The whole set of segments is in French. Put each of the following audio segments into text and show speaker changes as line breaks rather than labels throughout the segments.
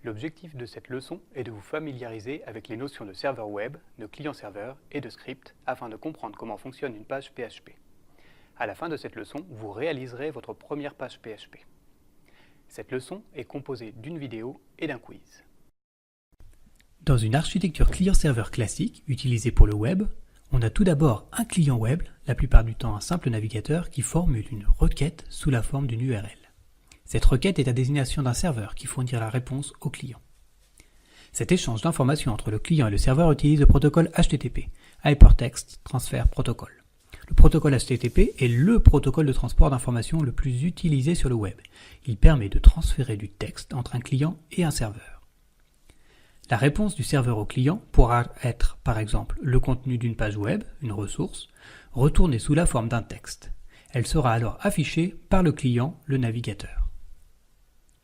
L'objectif de cette leçon est de vous familiariser avec les notions de serveur web, de client-serveur et de script afin de comprendre comment fonctionne une page PHP. À la fin de cette leçon, vous réaliserez votre première page PHP. Cette leçon est composée d'une vidéo et d'un quiz.
Dans une architecture client-serveur classique utilisée pour le web, on a tout d'abord un client web, la plupart du temps un simple navigateur qui formule une requête sous la forme d'une URL. Cette requête est à destination d'un serveur qui fournira la réponse au client. Cet échange d'informations entre le client et le serveur utilise le protocole HTTP, Hypertext Transfer Protocol. Le protocole HTTP est le protocole de transport d'informations le plus utilisé sur le web. Il permet de transférer du texte entre un client et un serveur. La réponse du serveur au client pourra être, par exemple, le contenu d'une page web, une ressource, retournée sous la forme d'un texte. Elle sera alors affichée par le client, le navigateur.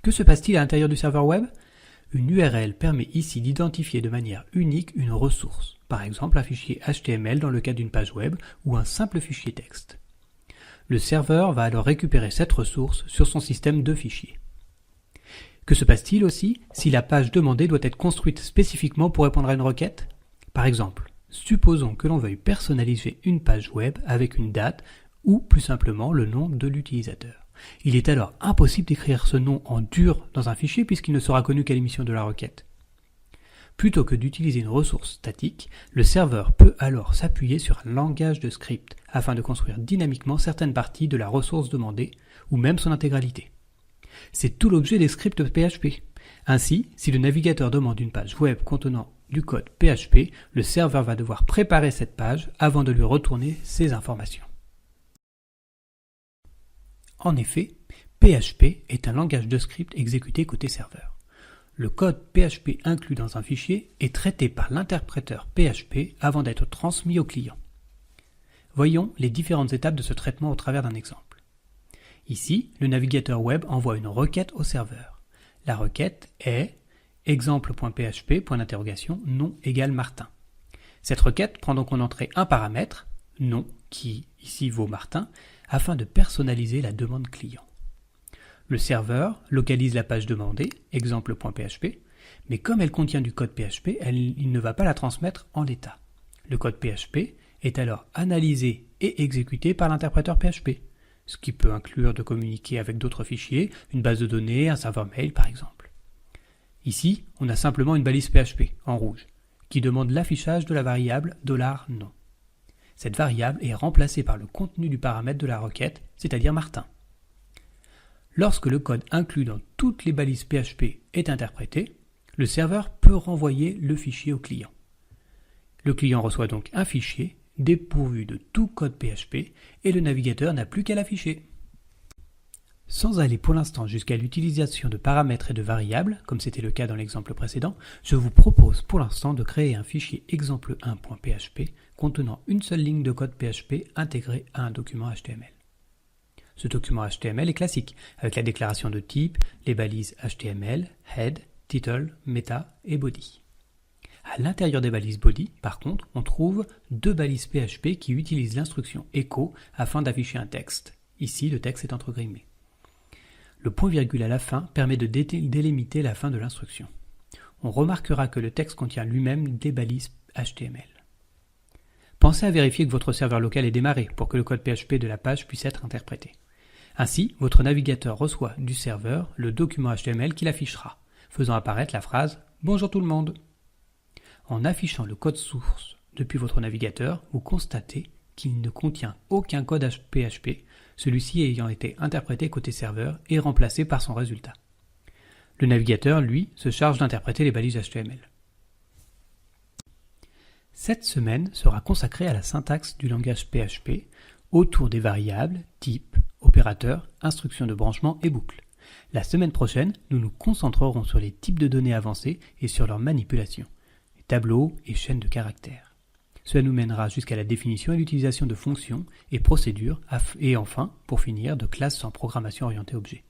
Que se passe-t-il à l'intérieur du serveur web? Une URL permet ici d'identifier de manière unique une ressource, par exemple un fichier HTML dans le cas d'une page web ou un simple fichier texte. Le serveur va alors récupérer cette ressource sur son système de fichiers. Que se passe-t-il aussi si la page demandée doit être construite spécifiquement pour répondre à une requête? Par exemple, supposons que l'on veuille personnaliser une page web avec une date ou plus simplement le nom de l'utilisateur. Il est alors impossible d'écrire ce nom en dur dans un fichier puisqu'il ne sera connu qu'à l'émission de la requête. Plutôt que d'utiliser une ressource statique, le serveur peut alors s'appuyer sur un langage de script afin de construire dynamiquement certaines parties de la ressource demandée ou même son intégralité. C'est tout l'objet des scripts PHP. Ainsi, si le navigateur demande une page web contenant du code PHP, le serveur va devoir préparer cette page avant de lui retourner ces informations. En effet, PHP est un langage de script exécuté côté serveur. Le code PHP inclus dans un fichier est traité par l'interpréteur PHP avant d'être transmis au client. Voyons les différentes étapes de ce traitement au travers d'un exemple. Ici, le navigateur web envoie une requête au serveur. La requête est exemple.php, nom égale Martin. Cette requête prend donc en entrée un paramètre, nom, qui ici vaut Martin, afin de personnaliser la demande client. Le serveur localise la page demandée, exemple.php, mais comme elle contient du code PHP, il ne va pas la transmettre en l'état. Le code PHP est alors analysé et exécuté par l'interpréteur PHP, ce qui peut inclure de communiquer avec d'autres fichiers, une base de données, un serveur mail par exemple. Ici, on a simplement une balise PHP, en rouge, qui demande l'affichage de la variable $nom. Cette variable est remplacée par le contenu du paramètre de la requête, c'est-à-dire Martin. Lorsque le code inclus dans toutes les balises PHP est interprété, le serveur peut renvoyer le fichier au client. Le client reçoit donc un fichier dépourvu de tout code PHP et le navigateur n'a plus qu'à l'afficher. Sans aller pour l'instant jusqu'à l'utilisation de paramètres et de variables, comme c'était le cas dans l'exemple précédent, je vous propose pour l'instant de créer un fichier exemple1.php contenant une seule ligne de code PHP intégrée à un document HTML. Ce document HTML est classique, avec la déclaration de type, les balises HTML, head, title, meta et body. À l'intérieur des balises body, par contre, on trouve deux balises PHP qui utilisent l'instruction echo afin d'afficher un texte. Ici, le texte est entre guillemets. Le point-virgule à la fin permet de délimiter la fin de l'instruction. On remarquera que le texte contient lui-même des balises HTML. Pensez à vérifier que votre serveur local est démarré pour que le code PHP de la page puisse être interprété. Ainsi, votre navigateur reçoit du serveur le document HTML qu'il affichera, faisant apparaître la phrase « Bonjour tout le monde ». En affichant le code source depuis votre navigateur, vous constatez qu'il ne contient aucun code PHP, celui-ci ayant été interprété côté serveur et remplacé par son résultat. Le navigateur, lui, se charge d'interpréter les balises HTML. Cette semaine sera consacrée à la syntaxe du langage PHP autour des variables, types, opérateurs, instructions de branchement et boucles. La semaine prochaine, nous nous concentrerons sur les types de données avancées et sur leur manipulation, les tableaux et chaînes de caractères. Cela nous mènera jusqu'à la définition et l'utilisation de fonctions et procédures et enfin, pour finir, de classes en programmation orientée objet.